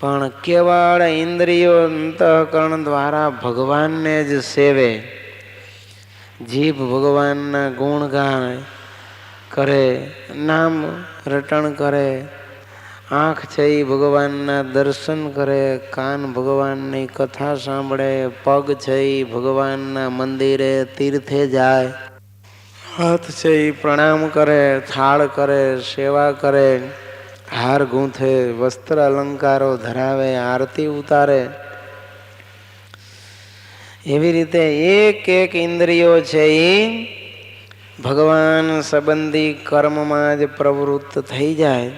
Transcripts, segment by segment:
પણ કેવળ ઇન્દ્રિયો અંતઃકરણ દ્વારા ભગવાનને જ સેવે, જીભ ભગવાનના ગુણ ગાય કરે, નામ રટણ કરે, આંખ છે એ ભગવાનના દર્શન કરે, કાન ભગવાનની કથા સાંભળે, પગ છે એ ભગવાનના મંદિરે તીર્થે જાય, હાથ છે એ પ્રણામ કરે, થાળ કરે, સેવા કરે, હાર ગૂંથે, વસ્ત્ર અલંકારો ધરાવે, આરતી ઉતારે. એવી રીતે એક એક ઇન્દ્રિયો છે એ ભગવાન સંબંધી કર્મમાં જ પ્રવૃત્ત થઈ જાય.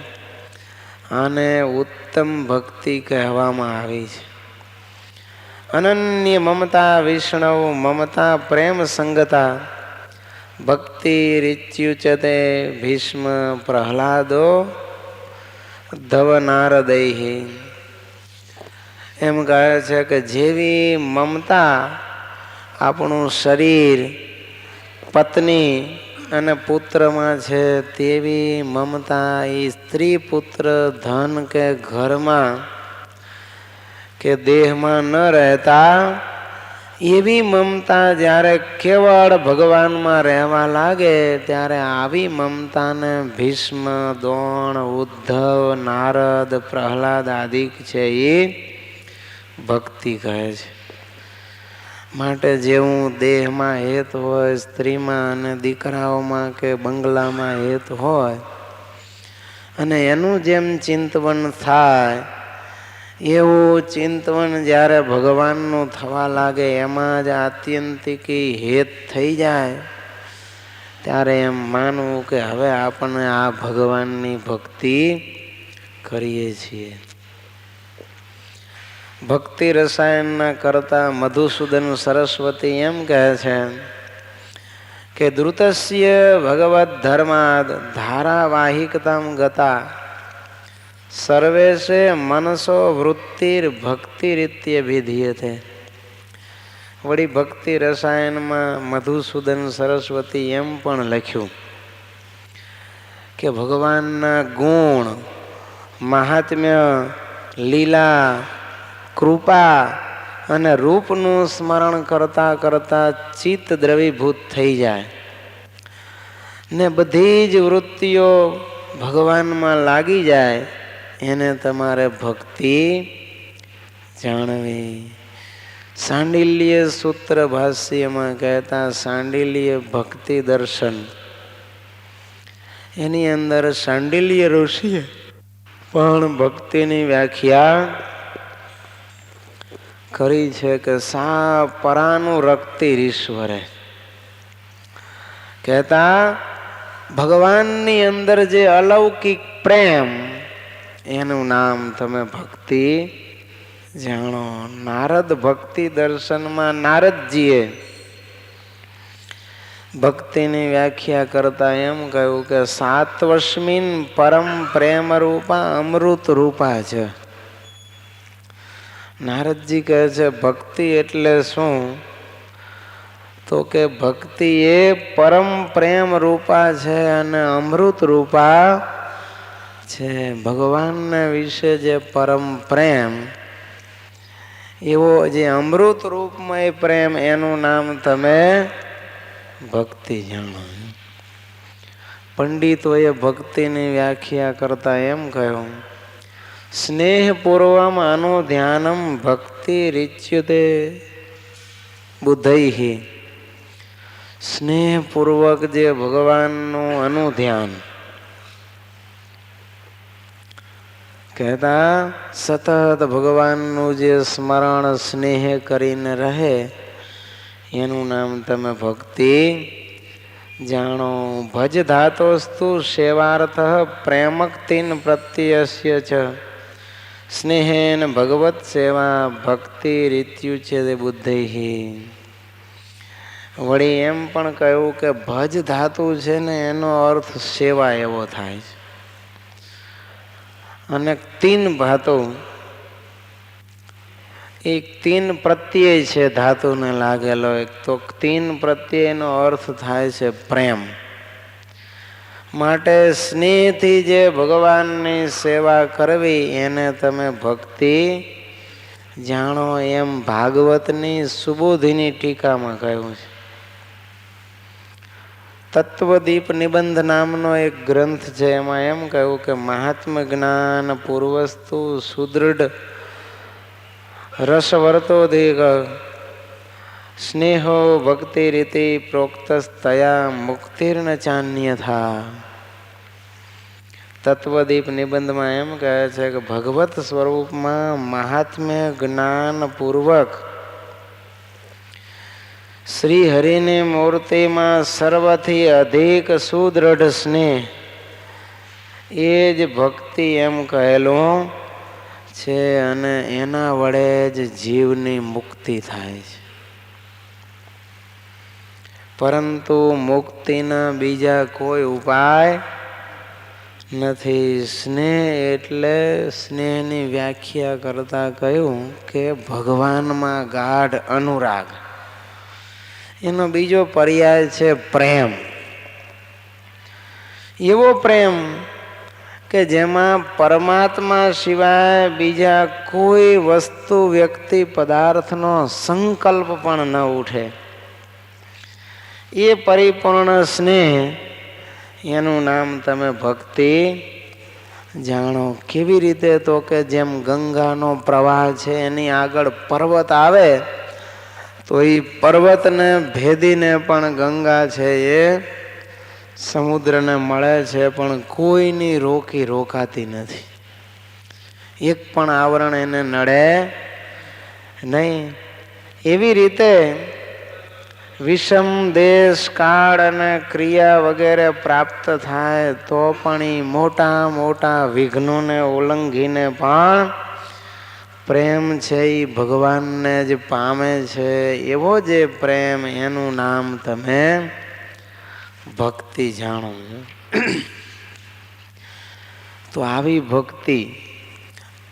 આને ઉત્તમ ભક્તિ કહેવામાં આવી છે. અનન્ય મમતા વિષ્ણુ મમતા પ્રેમ સંગતા ભક્તિ રીચ્યુચતે ભીષ્મ પ્રહલાદો ધવ નારદૈહિ. એમ કહે છે કે જેવી મમતા આપણું શરીર, પત્ની અને પુત્રમાં છે, તેવી મમતા એ સ્ત્રી પુત્ર ધન કે ઘરમાં કે દેહમાં ન રહેતા એવી મમતા જ્યારે કેવળ ભગવાનમાં રહેવા લાગે ત્યારે આવી મમતાને ભીષ્મ, દ્રોણ, ઉદ્ધવ, નારદ, પ્રહલાદ આદિક છે એ ભક્તિ કહે છે. માટે જેવું દેહમાં હેત હોય, સ્ત્રીમાં અને દીકરાઓમાં કે બંગલામાં હેત હોય, અને એનું જેમ ચિંતવન થાય એવું ચિંતવન જ્યારે ભગવાનનું થવા લાગે, એમાં જ આત્યંતિકી હેત થઈ જાય, ત્યારે એમ માનવું કે હવે આપણે આ ભગવાનની ભક્તિ કરીએ છીએ. ભક્તિ રસાયણના કરતા મધુસૂદન સરસ્વતી એમ કહે છે કે ધૃતસ્ય ભગવદ ધર્માદ ધારાવાહિકતામ ગતા સર્વેશે મનસો વૃત્તિર ભક્તિ રીત્ય વિધીયતે. વળી ભક્તિ રસાયણમાં મધુસૂદન સરસ્વતી એમ પણ લખ્યું કે ભગવાનના ગુણ, મહાત્મ્ય, લીલા, કૃપા અને રૂપનું સ્મરણ કરતા કરતા ચિત્ત દ્રવીભૂત થઈ જાય ને બધી જ વૃત્તિઓ ભગવાનમાં લાગી જાય. એને તમારે ભક્તિ જાણવી. સાંડિલ્ય સૂત્ર ભાષ્યમાં કહેતા સાંડિલ્ય ભક્તિ દર્શન, એની અંદર સાંડિલ્ય ઋષિએ પણ ભક્તિની વ્યાખ્યા કરી છે કે સા પરાનુરક્તિરીશ્વરે. કહેતા ભગવાનની અંદર જે અલૌકિક પ્રેમ, એનું નામ તમે ભક્તિ જાણો. નારદ ભક્તિ દર્શનમાં નારદજીએ ભક્તિની વ્યાખ્યા કરતા એમ કહ્યું કે સાત્વસ્મિન પરમ પ્રેમ રૂપા અમૃત રૂપા છે. નારદજી કહે છે ભક્તિ એટલે શું? તો કે ભક્તિ એ પરમ પ્રેમ રૂપા છે અને અમૃત રૂપા છે. ભગવાનના વિશે જે પરમ પ્રેમ, એવો જે અમૃત રૂપમય પ્રેમ, એનું નામ તમે ભક્તિ જાણો. પંડિતોએ ભક્તિની વ્યાખ્યા કરતા એમ કહ્યું સ્નેહપૂર્વમ અનુધ્યાનમ ભક્તિ રીચ્યુતે બુદ્ધૈહિ. સ્નેહપૂર્વક જે ભગવાનનું અનુધ્યાન, કહેતા સતત ભગવાનનું જે સ્મરણ સ્નેહ કરીને રહે, એનું નામ તમે ભક્તિ જાણો. ભજ ધાતોસ્તુ સેવાર્થ પ્રેમક્તિન પ્રત્યસ્ય ચ સ્નેહેન ભગવત સેવા ભક્તિ રીત્યુચ્યતે બુદ્ધિ. વળી એમ પણ કહ્યું કે ભજ ધાતુ છે ને એનો અર્થ સેવા એવો થાય છે. અને તીન ધાતુ, એક તીન પ્રત્યય છે ધાતુને લાગેલો, એક તો તીન પ્રત્યયનો અર્થ થાય છે પ્રેમ. માટે સ્નેહથી જે ભગવાનની સેવા કરવી એને તમે ભક્તિ જાણો, એમ ભાગવતની સુબોધિની ટીકામાં કહ્યું છે. તત્વદીપ નિબંધ નામનો એક ગ્રંથ છે, એમાં એમ કહ્યું કે મહાત્મ જ્ઞાન પૂર્વસ્તુ સુદૃઢ રસવર્તોધિક સ્નેહો ભક્તિ રીતિ પ્રોક્તસ્તયા મુક્તિર્ન ચાન્યથા. તત્વદીપ નિબંધમાં એમ કહે છે કે ભગવત સ્વરૂપમાં મહાત્મ્ય જ્ઞાન પૂર્વક શ્રી હરિની મૂર્તિમાં સર્વથી અધિક સુદૃઢ સ્નેહ એ જ ભક્તિ એમ કહેલું છે, અને એના વડે જ જીવની મુક્તિ થાય છે. પરંતુ મુક્તિના બીજા કોઈ ઉપાય નથી. સ્નેહ એટલે સ્નેહની વ્યાખ્યા કરતા કહ્યું કે ભગવાનમાં ગાઢ અનુરાગ. એનો બીજો પર્યાય છે પ્રેમ. એવો પ્રેમ કે જેમાં પરમાત્મા સિવાય બીજા કોઈ વસ્તુ વ્યક્તિ પદાર્થનો સંકલ્પ પણ ન ઉઠે. એ પરિપૂર્ણ સ્નેહ, એનું નામ તમે ભક્તિ જાણો. કેવી રીતે? તો કે જેમ ગંગાનો પ્રવાહ છે, એની આગળ પર્વત આવે તો એ પર્વતને ભેદીને પણ ગંગા છે એ સમુદ્રને મળે છે, પણ કોઈની રોકાતી નથી. એક પણ આવરણ એને નડે નહીં. એવી રીતે વિષમ દેશ કાળ અને ક્રિયા વગેરે પ્રાપ્ત થાય તો પણ એ મોટા મોટા વિઘ્નોને ઉલ્લંઘીને પણ પ્રેમ છે એ ભગવાનને જ પામે છે. એવો જે પ્રેમ, એનું નામ તમે ભક્તિ જાણો. તો આવી ભક્તિ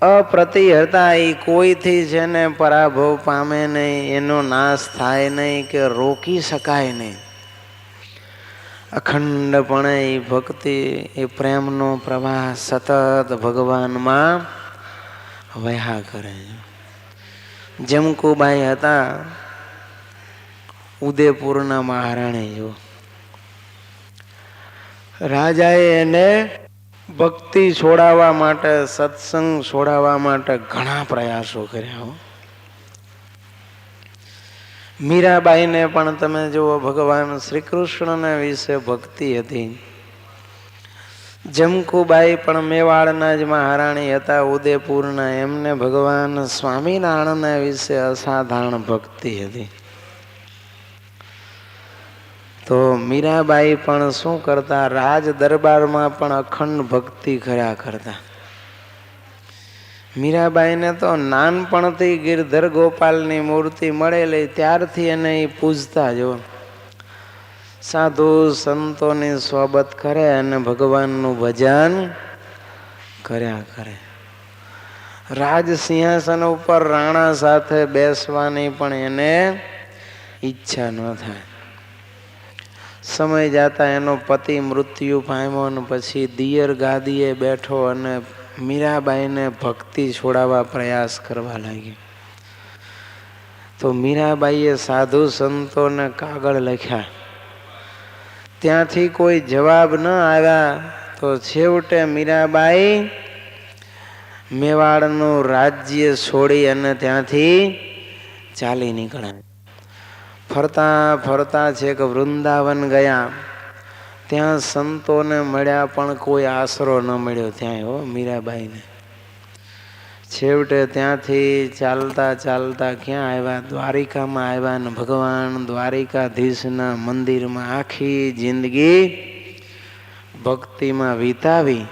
અપ્રતિહતા, એ કોઈથી છે ને પરાભવ પામે નહીં, એનો નાશ થાય નહીં કે રોકી શકાય નહીં. અખંડપણે એ ભક્તિ, એ પ્રેમનો પ્રવાહ સતત ભગવાનમાં વહ્યા કરે. જમકુબાઈ હતા ઉદયપુરના મહારાણી. જો રાજાએ એને ભક્તિ છોડાવવા માટે, સત્સંગ છોડાવવા માટે ઘણા પ્રયાસો કર્યા. મીરાબાઈને પણ તમે જુઓ, ભગવાન શ્રી કૃષ્ણના વિશે ભક્તિ હતી. જમકુબાઈ પણ મેવાડના જ મહારાણી હતા, ઉદયપુરના. એમને ભગવાન સ્વામિનારાયણના વિશે અસાધારણ ભક્તિ હતી. તો મીરાબાઈ પણ શું કરતા? રાજ દરબારમાં પણ અખંડ ભક્તિ કર્યા કરતા. મીરાબાઈને તો નાનપણથી ગિરધર ગોપાલની મૂર્તિ મળેલી ત્યારથી એને પૂજતા. જો સાધુ સંતોની સોબત કરે અને ભગવાનનું ભજન કર્યા કરે. રાજ સિંહાસન ઉપર રાણા સાથે બેસવાની પણ એને ઈચ્છા ન થાય. સમય જતા એનો પતિ મૃત્યુ પામ્યો અને પછી દિયર ગાદીએ બેઠો અને મીરાબાઈને ભક્તિ છોડાવવા પ્રયાસ કરવા લાગી. તો મીરાબાઈએ સાધુ સંતોને કાગળ લખ્યા. ત્યાંથી કોઈ જવાબ ન આવ્યા તો છેવટે મીરાબાઈ મેવાડનું રાજ્ય છોડી અને ત્યાંથી ચાલી નીકળ્યા. ફરતા ફરતા છેક વૃંદાવન ગયા. ત્યાં સંતોને મળ્યા પણ કોઈ આશરો ન મળ્યો ત્યાં. હો મીરાબાઈને છેવટે ત્યાંથી ચાલતા ચાલતા ક્યાં આવ્યા? દ્વારિકામાં આવ્યા. ને ભગવાન દ્વારિકાધીશના મંદિરમાં આખી જિંદગી ભક્તિમાં વિતાવી,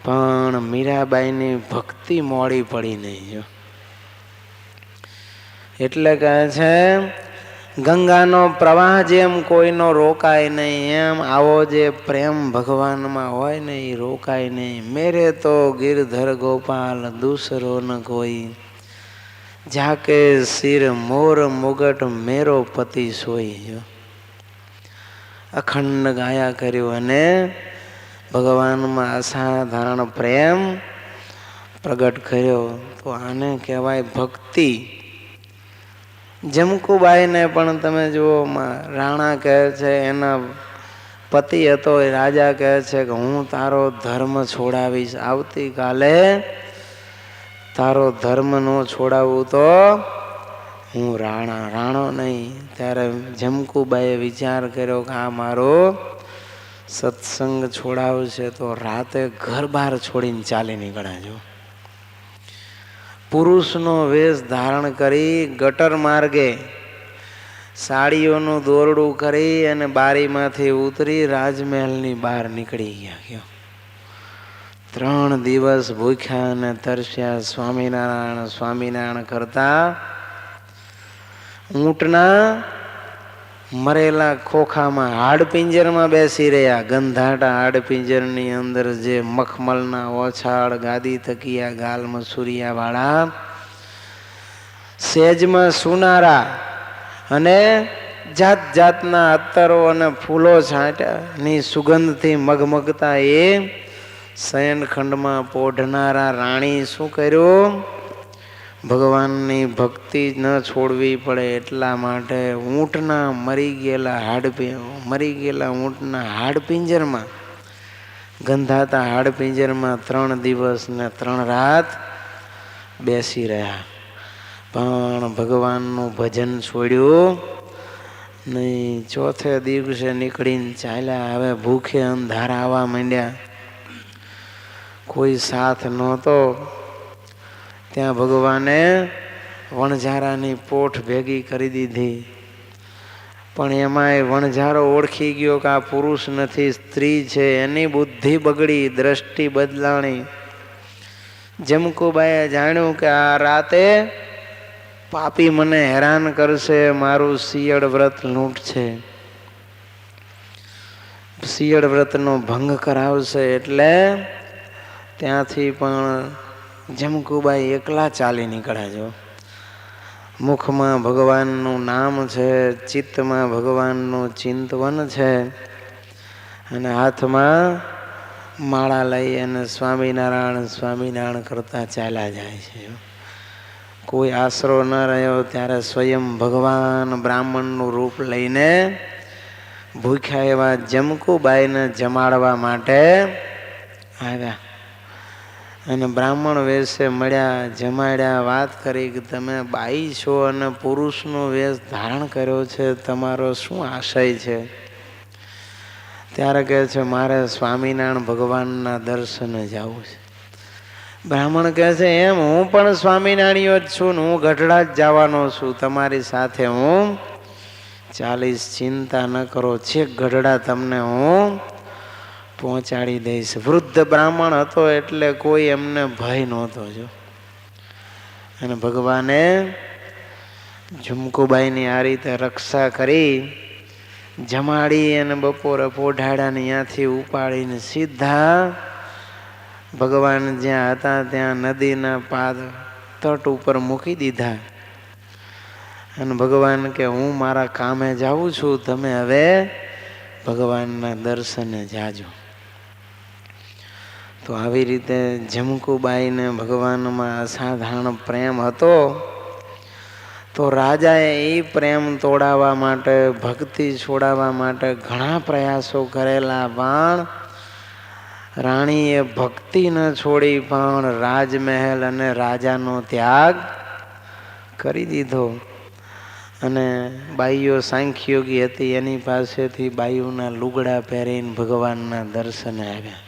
પણ મીરાબાઈની ભક્તિ મોડી પડી નહીં. એટલે કહે છે ગંગાનો પ્રવાહ જેમ કોઈનો રોકાય નહીં, એમ આવો જે પ્રેમ ભગવાનમાં હોય ને એ રોકાય નહીં. મેરે તો ગિરધર ગોપાલ દૂસરો ન કોઈ, જાકે સિર મોર મુગટ મેરો પતિ સોઈ. અખંડ ગાયા કર્યું અને ભગવાનમાં અસાધારણ પ્રેમ પ્રગટ કર્યો. તો આને કહેવાય ભક્તિ. જમકુબાઈને પણ તમે જુઓ, રાણા કહે છે, એના પતિ હતો એ રાજા કહે છે કે હું તારો ધર્મ છોડાવીશ, આવતીકાલે તારો ધર્મ નો છોડાવું તો હું રાણો નહીં. ત્યારે જમકુબાઈએ વિચાર કર્યો કે આ મારો સત્સંગ છોડાવશે તો રાતે ઘર બહાર છોડીને ચાલી નીકળ્યા. જો પુરુષનો વેશ ધારણ કરી ગટર માર્ગે સાડીઓનું દોરડું કરી અને બારીમાંથી ઉતરી રાજમહેલની બહાર નીકળી ગયા. 3 દિવસ ભૂખ્યા અને તરસ્યા સ્વામિનારાયણ સ્વામિનારાયણ કરતા ઊંટના મરેલા ખોખામાં હાડપિંજરમાં બેસી રહ્યા. ગંધાટા હાડપિંજરની અંદર જે મખમલના ઓછાળ, ગાદી તકિયા, ગાલ મસૂરિયા વાળા, સેજમાં સુનારા અને જાત જાતના અત્તરો અને ફૂલો છાંટની સુગંધથી મગમગતા એ શયનખંડમાં પોઢનારા રાણી શું કર્યું? ભગવાનની ભક્તિ ન છોડવી પડે એટલા માટે ઊંટના મરી ગયેલા ઊંટના હાડપિંજરમાં, ગંધાતા હાડપિંજરમાં 3 દિવસ ને 3 રાત બેસી રહ્યા. પણ ભગવાનનું ભજન છોડ્યું નહીં. 4થે દિવસે નીકળીને ચાલ્યા. હવે ભૂખે અંધારા આવવા માંડ્યા, કોઈ સાથ નહોતો. ત્યાં ભગવાને વણઝારાની પોઠ ભેગી કરી દીધી. પણ એમાંય વણઝારો ઓળખી ગયો કે આ પુરુષ નથી, સ્ત્રી છે. એની બુદ્ધિ બગડી, દ્રષ્ટિ બદલાણી. જમકુબાઈએ જાણ્યું કે આ રાતે પાપી મને હેરાન કરશે, મારું શિયળ વ્રત લૂંટ છે, શિયળ વ્રતનો ભંગ કરાવશે. એટલે ત્યાંથી પણ જમકુબાઈ એકલા ચાલી નીકળ્યા. જો મુખમાં ભગવાનનું નામ છે, ચિત્તમાં ભગવાનનું ચિંતવન છે અને હાથમાં માળા લઈ અને સ્વામિનારાયણ સ્વામિનારાયણ કરતા ચાલ્યા જાય છે. કોઈ આશરો ન રહ્યો ત્યારે સ્વયં ભગવાન બ્રાહ્મણનું રૂપ લઈને ભૂખ્યા એવા જમકુબાઈને જમાડવા માટે આવ્યા. અને બ્રાહ્મણ વેશે મળ્યા, જમાડ્યા, વાત કરી કે તમે બાઈ છો અને પુરુષનો વેશ ધારણ કર્યો છે, તમારો શું આશય છે? ત્યારે કહે છે મારે સ્વામિનારાયણ ભગવાનના દર્શને જવું છે. બ્રાહ્મણ કહે છે એમ હું પણ સ્વામિનારાયણ જ છું ને હું ગઢડા જ જવાનો છું, તમારી સાથે હું ચાલીસ, ચિંતા ન કરો, છેક ગઢડા તમને હું પહોંચાડી દઈશ. વૃદ્ધ બ્રાહ્મણ હતો એટલે કોઈ એમને ભય નહોતો. જો અને ભગવાને જમકુબાઈની આ રીતે રક્ષા કરી, જમાડી અને બપોરે પોઢાડાને ત્યાંથી ઉપાડીને સીધા ભગવાન જ્યાં હતા ત્યાં નદીના તટ ઉપર મૂકી દીધા. અને ભગવાન કે હું મારા કામે જાઉં છું, તમે હવે ભગવાનના દર્શને જાજો. તો આવી રીતે જમકુબાઈને ભગવાનમાં અસાધારણ પ્રેમ હતો. તો રાજાએ એ પ્રેમ તોડાવવા માટે, ભક્તિ છોડાવવા માટે ઘણા પ્રયાસો કરેલા, પણ રાણીએ ભક્તિ ન છોડી પણ રાજમહેલ અને રાજાનો ત્યાગ કરી દીધો. અને બાઈઓ સાંખ્યોગી હતી, એની પાસેથી બાઈઓના લુગડા પહેરીને ભગવાનના દર્શને આવ્યા.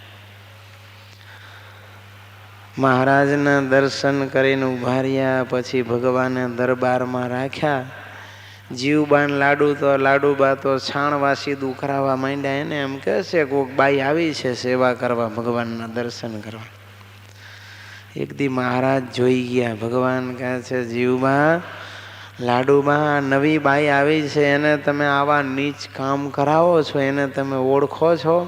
મહારાજના દર્શન કરીને ઉભા રહ્યા. પછી ભગવાને દરબારમાં રાખ્યા. જીવબાન લાડુબા તો છાણવાસી દુખરાવા માંડ્યા. એને એમ કહે છે કોઈક બાઈ આવી છે સેવા કરવા, ભગવાનના દર્શન કરવા. એક દી મહારાજ જોઈ ગયા. ભગવાન કહે છે જીવબા, લાડુબા, નવી બાઈ આવી છે, એને તમે આવા નીચ કામ કરાવો છો, એને તમે ઓળખો છો?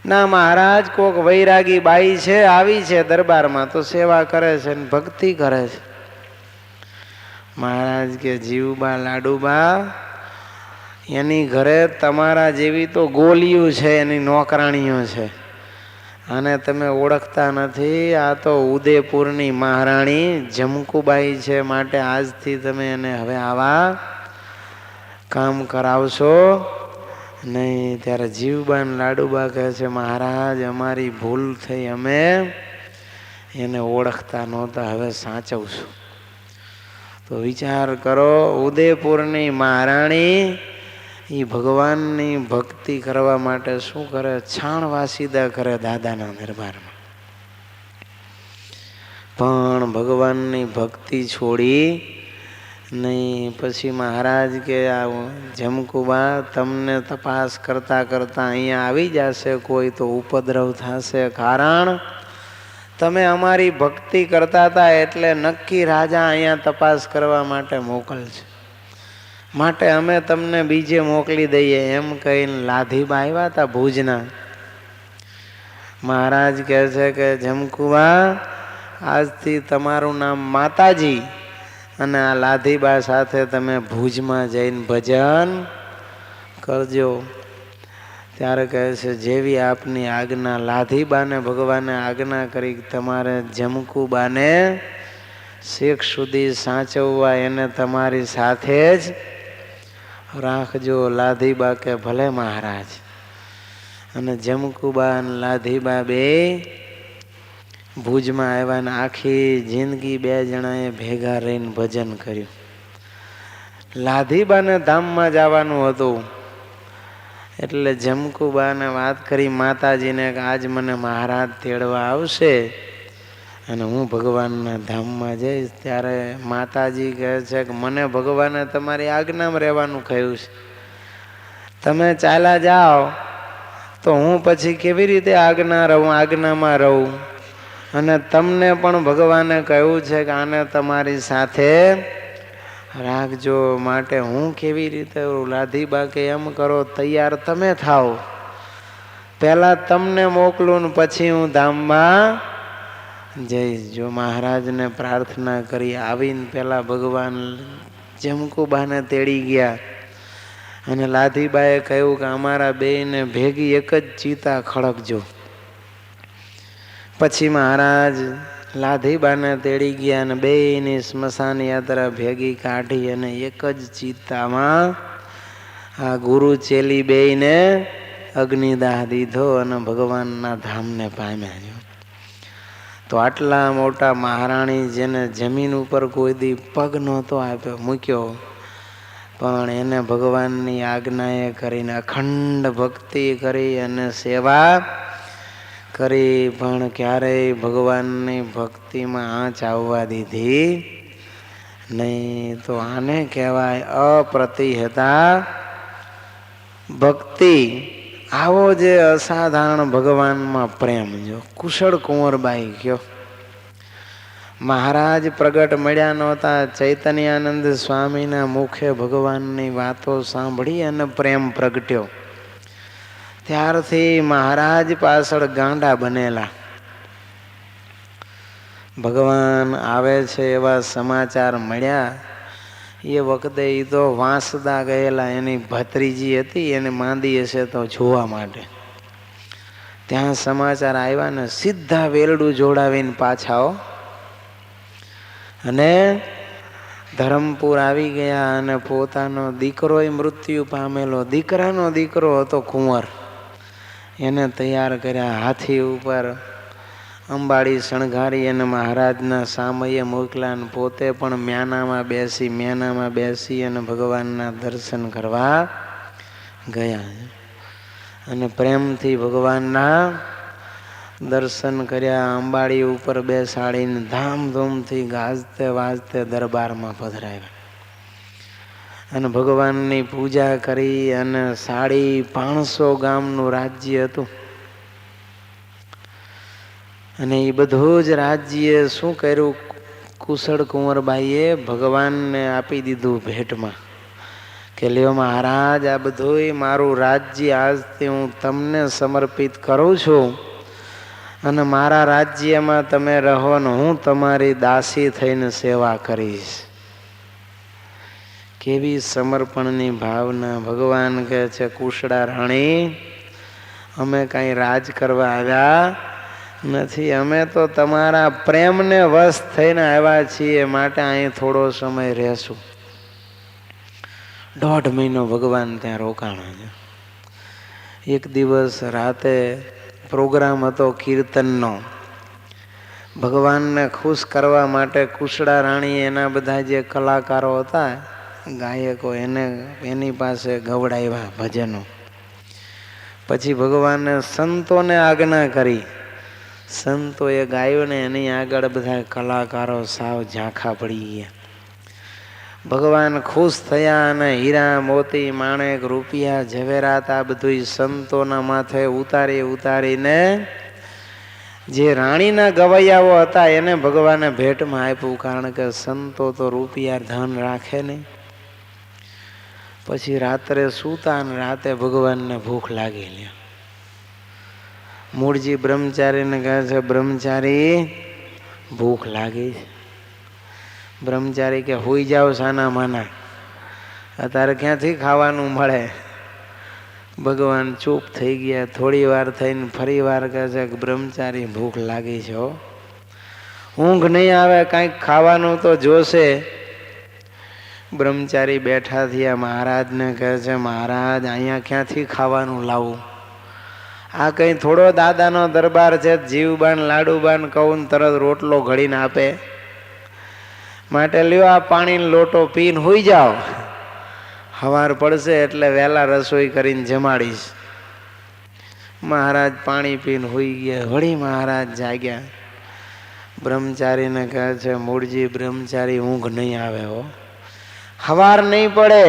ના મહારાજ, કોક વૈરાગી બાઈ છે, આવી છે દરબારમાં તો સેવા કરે છે ને ભક્તિ કરે છે. મહારાજ કે જીવબા, લાડુબા, એની ઘરે તમારા જેવી તો ગોલિયું છે, એની નોકરાણીઓ છે, અને તમે ઓળખતા નથી. આ તો ઉદયપુરની મહારાણી જમકુબાઈ છે, માટે આજથી તમે એને હવે આવા કામ કરાવશો નહીં. ત્યારે જીવબા ને લાડુબા કહે છે, મહારાજ અમારી ભૂલ થઈ, અમે એને ઓળખતા નહોતા, હવે સાચવશું. તો વિચાર કરો, ઉદયપુરની મહારાણી એ ભગવાનની ભક્તિ કરવા માટે શું કરે? છાણ વાસીદા કરે દાદાના દરબારમાં. પણ ભગવાનની ભક્તિ છોડી નહીં. પછી મહારાજ કે જમકુબા, તમને તપાસ કરતા કરતા અહીંયા આવી જશે કોઈ તો ઉપદ્રવ થશે. કારણ તમે અમારી ભક્તિ કરતા હતા એટલે નક્કી રાજા અહીંયા તપાસ કરવા માટે મોકલશે, માટે અમે તમને બીજે મોકલી દઈએ એમ કહીને લાધીબા આવ્યા હતા ભુજના. મહારાજ કહે છે કે જમકુબા, આજથી તમારું નામ માતાજી, અને આ લાધીબા સાથે તમે ભુજમાં જઈને ભજન કરજો. ત્યારે કહે છે, જેવી આપની આજ્ઞા. લાધીબાને ભગવાને આજ્ઞા કરી તમારે જમકુબાને શેખ સુધી સાચવવા, એને તમારી સાથે જ રાખજો. લાધીબા કે ભલે મહારાજ. અને જમકુબા અને લાધીબા બે ભુજમાં આવ્યા ને આખી જિંદગી બે જણાએ ભેગા રહીને ભજન કર્યું. લાધીબાને ધામમાં જવાનું હતું એટલે જમકુબાને વાત કરી માતાજીને કે આજ મને મહારાજ તેડવા આવશે અને હું ભગવાનના ધામમાં જઈશ. ત્યારે માતાજી કહે છે કે મને ભગવાને તમારી આજ્ઞામાં રહેવાનું કહ્યું છે, તમે ચાલ્યા જાઓ તો હું પછી કેવી રીતે આજ્ઞામાં રહું? અને તમને પણ ભગવાને કહ્યું છે કે આને તમારી સાથે રાખજો, માટે હું કેવી રીતે? લાધીબા કે એમ કરો, તૈયાર તમે થાઓ, પહેલા તમને મોકલું ને પછી હું ધામમાં જઈશ. જો મહારાજને પ્રાર્થના કરી આવીને પેલા ભગવાન જમકુબાને તેડી ગયા અને લાધીબાએ કહ્યું કે અમારા બેયને ભેગી એક જ ચિતા ખડકજો. પછી મહારાજ લાધીબાને તેડી ગયા અને બેયની સ્મશાન યાત્રા ભેગી કાઢી અને એક જ ચિતામાં આ ગુરુ ચેલી બેયને અગ્નિદાહ દીધો અને ભગવાનના ધામને પામ્યા. તો આટલા મોટા મહારાણી, જેને જમીન ઉપર કોઈ દી પગ નહોતો આપ્યો મૂક્યો, પણ એને ભગવાનની આજ્ઞાએ કરીને અખંડ ભક્તિ કરી અને સેવા કરી, પણ ક્યારેય ભગવાનની ભક્તિમાં આંચ આવવા દીધી નહીં. તો આને કહેવાય અપ્રતિહતા ભક્તિ. આવો જે અસાધારણ ભગવાનમાં પ્રેમ. જો કુશળ કુંવરબાઈ કયો, મહારાજ પ્રગટ મળ્યા નહોતા, ચૈતન્યાનંદ સ્વામીના મુખે ભગવાનની વાતો સાંભળી અને પ્રેમ પ્રગટ્યો. ત્યારથી મહારાજ પાછળ ગાંડા બનેલા. ભગવાન આવે છે એવા સમાચાર મળ્યા. એ વખતે એ તો વાંસદા ગયેલા, એની ભત્રીજી હતી, એને માંદી હશે તો જોવા માટે. ત્યાં સમાચાર આવ્યા ને સીધા વેલડું જોડાવીને પાછાઓ અને ધરમપુર આવી ગયા. અને પોતાનો દીકરોય મૃત્યુ પામેલો, દીકરાનો દીકરો હતો કુંવર, એને તૈયાર કર્યા. હાથી ઉપર અંબાડી શણગારી અને મહારાજના સામયે મોકલા, અને પોતે પણ મેનામાં બેસી અને ભગવાનના દર્શન કરવા ગયા. અને પ્રેમથી ભગવાનના દર્શન કર્યા. અંબાડી ઉપર બેસાડીને ધામધૂમથી ગાજતે વાજતે દરબારમાં પધરાવ્યા અને ભગવાનની પૂજા કરી. અને 550 ગામનું રાજ્ય હતું અને એ બધું જ રાજ્ય શું કર્યું? કુશળ કુંવરબાઈએ ભગવાનને આપી દીધું ભેટમાં કે લ્યો મહારાજ, આ બધું મારું રાજ્ય આજથી હું તમને સમર્પિત કરું છું અને મારા રાજ્યમાં તમે રહો ને હું તમારી દાસી થઈને સેવા કરીશ. કેવી સમર્પણની ભાવના. ભગવાન કહે છે કુશળા રાણી, અમે કાંઈ રાજ કરવા આવ્યા નથી, અમે તો તમારા પ્રેમને વશ થઈને આવ્યા છીએ, માટે અહીં થોડો સમય રહેશું. 1.5 મહિનો ભગવાન ત્યાં રોકાણા છે. એક દિવસ રાતે પ્રોગ્રામ હતો કીર્તનનો. ભગવાનને ખુશ કરવા માટે કુશળા રાણી એના બધા જે કલાકારો હતા, ગાયકો, એની પાસે ગવડાવ્યા ભજનો. પછી ભગવાને સંતોને આજ્ઞા કરી. સંતોએ ગાયું ને એની આગળ બધા કલાકારો સાવ ઝાંખા પડી ગયા. ભગવાન ખુશ થયા અને હીરા મોતી માણેક રૂપિયા ઝવેરાત આ બધું સંતોના માથે ઉતારીને જે રાણીના ગવૈયાઓ હતા એને ભગવાને ભેટમાં આપ્યું. કારણ કે સંતો તો રૂપિયા ધન રાખે નહીં. પછી રાત્રે સૂતા અને રાતે ભગવાનને ભૂખ લાગી લે. મૂળજી બ્રહ્મચારીને કહે છે બ્રહ્મચારી ભૂખ લાગી છે. બ્રહ્મચારી કે હોઈ જાઓ સાના માના, અત્યારે ક્યાંથી ખાવાનું મળે. ભગવાન ચૂપ થઈ ગયા. થોડી વાર થઈને ફરી વાર કહે છે કે બ્રહ્મચારી ભૂખ લાગી છે, ઊંઘ નહીં આવે, કાંઈક ખાવાનું તો જોશે. બ્રહ્મચારી બેઠા થયા. મહારાજને કહે છે મહારાજ અહીંયા ક્યાંથી ખાવાનું લાવું? આ કંઈ થોડો દાદાનો દરબાર છે, જીવબાન લાડુબાન કહું તરત રોટલો ઘડીને આપે. માટે લ્યો આ પાણીનો લોટો પીને હોઈ જાઓ, સવાર પડશે એટલે વહેલા રસોઈ કરીને જમાડીશ. મહારાજ પાણી પીને હોઈ ગયા. વળી મહારાજ જાગ્યા. બ્રહ્મચારીને કહે છે મૂળજી બ્રહ્મચારી ઊંઘ નહીં આવે હો, સવાર નહીં પડે,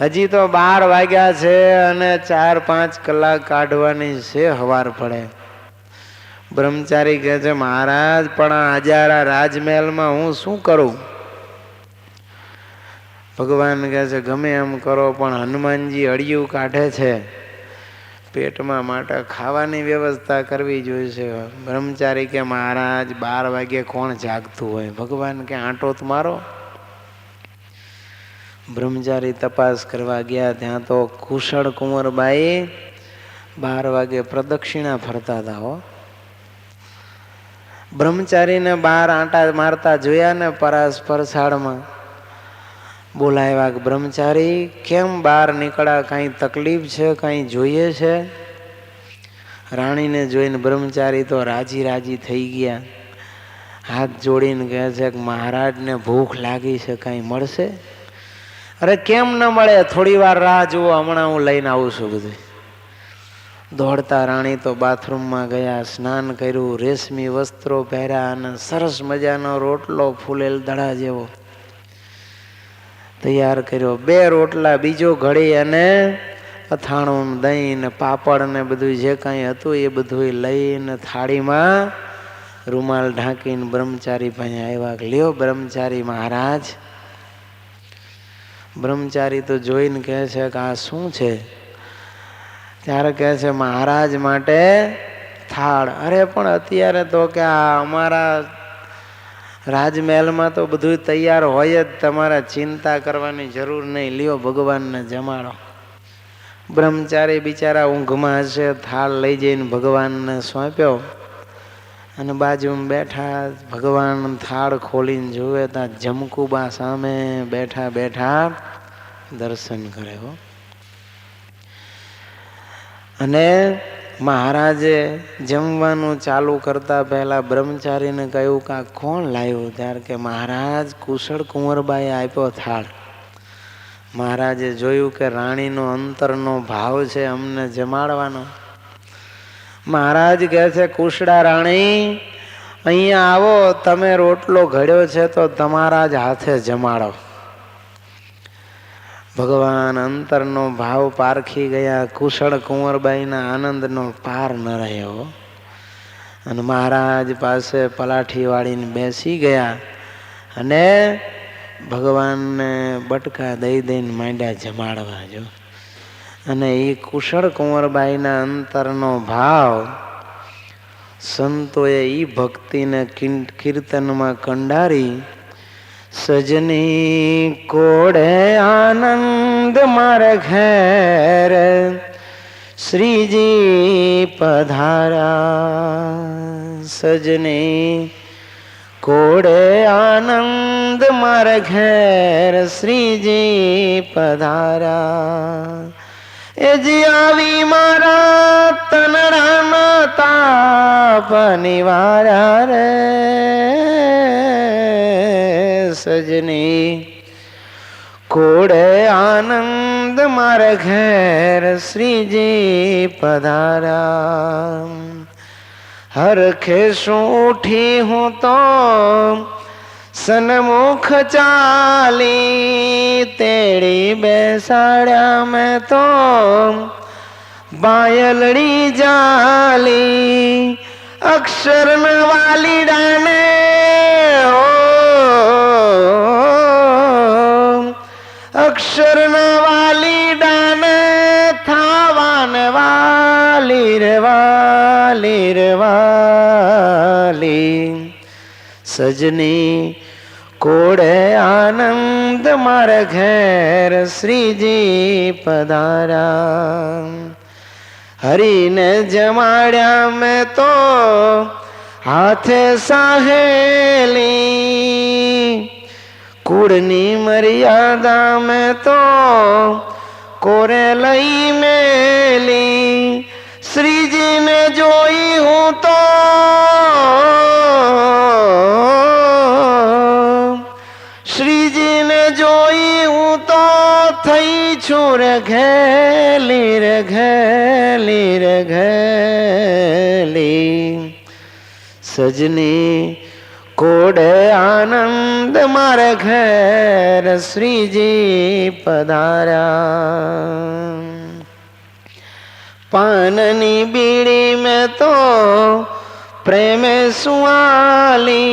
હજી તો 12 વાગ્યા છે અને 4-5 કલાક કાઢવાની છે, સવાર પડે. બ્રહ્મચારી કહે છે મહારાજ પણ આ હજારા રાજમહેલમાં હું શું કરું? ભગવાન કહે છે ગમે એમ કરો પણ હનુમાનજી અડિયું કાઢે છે પેટમાં, માટે ખાવાની વ્યવસ્થા કરવી જોઈશે. બ્રહ્મચારી કે મહારાજ 12 વાગે કોણ જાગતું હોય? ભગવાન કે આંટો તો મારો. બ્રહ્મચારી તપાસ કરવા ગયા. ત્યાં તો કુશળ કુંવરબાઈ 12 વાગે પ્રદક્ષિણા ફરતા હતા હો. બ્રહ્મચારીને 12 આંટા મારતા જોયા ને પરસાળમાં. બોલાવ્યા કે બ્રહ્મચારી કેમ બહાર નીકળ્યા? કાંઈ તકલીફ છે? કાંઈ જોઈએ છે? રાણીને જોઈને બ્રહ્મચારી તો રાજી થઈ ગયા. હાથ જોડીને કહે છે કે મહારાજને ભૂખ લાગી છે, કાંઈ મળશે? અરે કેમ ન મળે, થોડી વાર રાહ જુઓ, હમણાં હું લઈને આવું છું. બધું દોડતા રાણી તો બાથરૂમમાં ગયા, સ્નાન કર્યું, રેશમી વસ્ત્રો પહેર્યા અને સરસ મજાનો રોટલો ફૂલેલ દડા જેવો તૈયાર કર્યો. 2 રોટલા બીજો ઘડી અને અથાણું, દહીં ને પાપડ ને બધું જે કાંઈ હતું એ બધું લઈને થાળીમાં રૂમાલ ઢાંકીને બ્રહ્મચારી પાસે આવ્યા. લ્યો બ્રહ્મચારી મહારાજ. બ્રહ્મચારી તો જોઈને કહે છે કે આ શું છે? ત્યારે કહે છે મહારાજ માટે થાળ. અરે પણ અત્યારે તો કે આ અમારા રાજમહેલમાં તો બધું તૈયાર હોય જ, તમારે ચિંતા કરવાની જરૂર નહીં, લ્યો ભગવાનને જમાડો. બ્રહ્મચારી બિચારા ઊંઘમાં હશે, થાળ લઈ જઈને ભગવાનને સોંપ્યો અને બાજુમાં બેઠા. ભગવાન થાળ ખોલીને જોવે ત્યાં જમકુબા સામે બેઠા દર્શન કરે હો. અને મહારાજે જમવાનું ચાલુ કરતા પહેલા બ્રહ્મચારીને કહ્યું કે આ કોણ લાવ્યું? ત્યારે કે મહારાજ કુશળ કુંવરબાઈએ આપ્યો થાળ. મહારાજે જોયું કે રાણીનો અંતરનો ભાવ છે અમને જમાડવાનો. મહારાજ કહે છે કુશળા રાણી અહીંયા આવો, તમે રોટલો ઘડ્યો છે તો તમારા જ હાથે જમાડો. ભગવાન અંતરનો ભાવ પારખી ગયા. કુશળ કુંવરબાઈના આનંદનો પાર ન રહ્યો અને મહારાજ પાસે પલાઠી વાળીને બેસી ગયા અને ભગવાનને બટકા દઈને માંડ્યા જમાડવા. જો અને એ કુશળ કુંવરબાઈના અંતરનો ભાવ સંતોએ એ ભક્તિને કીર્તનમાં કંડારી સજની કોડે આનંદ મારા ઘેર શ્રીજી પધાર્યા. સજની કોડે આનંદ મારા ઘેર શ્રીજી પધાર્યા. એ જી આવી મારા તનડાનો તાપ નિવાર્યા રે. સજની કોડે આનંદ મારા ઘેર શ્રીજી પધાર્યા. હરખે શું ઉઠી હું તો સન્મુખ ચાલી. તેડી બેસાડ્યા મેં તો બાયલડી જાલી. અક્ષર ન વાલીડાને અક્ષર ન વાલીડાને થાવાન વાલી રે વાલી રે વાલી. સજની કોડે આનંદ મારા ઘેર શ્રીજી પધાર્યા. હરીને જમાડ્યા મેં તો હાથે સાહેલી. કુળની મર્યાદા મેં તો કોરે લઈ મેલી. શ્રીજીને જોઈ હું તો શ્રીજીને જોઈ હું તો થઈ છું રે ઘેલી રે ઘેલી રે ઘેલી. સજની કોડે આનંદ મારા ઘેર શ્રીજી પધાર્યા. પાનની બીડી મેં તો પ્રેમે સુઆલી.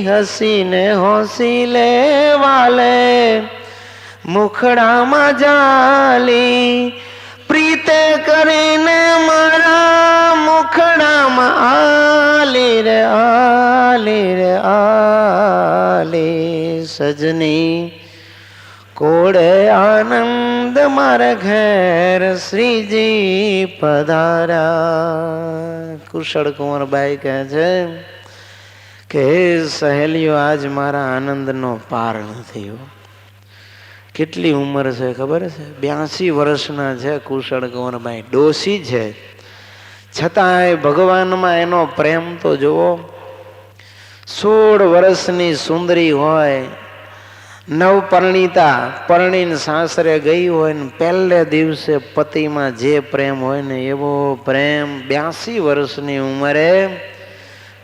હસીને હોસી લે વાલે મુખડામાં જાલી. પ્રીતે કરીને મારા મુખડામાં આલી રે આલી રે આલી. સજની કોડે આનંદ મારા ઘેર શ્રીજી પધાર્યા. કુશળ કુંવરબાઈ કહે છે કે સહેલીઓ આજ મારા આનંદનો પાર નથી. કેટલી ઉંમર છે ખબર છે? 82 વર્ષના છે કુશળ કુંવરબાઈ. ડોસી છે છતાંય ભગવાનમાં એનો પ્રેમ તો જુઓ. 16 વર્ષની સુંદરી હોય, નવપરણિતા, પરણીને સાસરે ગઈ હોય ને પહેલે દિવસે પતિમાં જે પ્રેમ હોય ને એવો પ્રેમ 82 વર્ષની ઉંમરે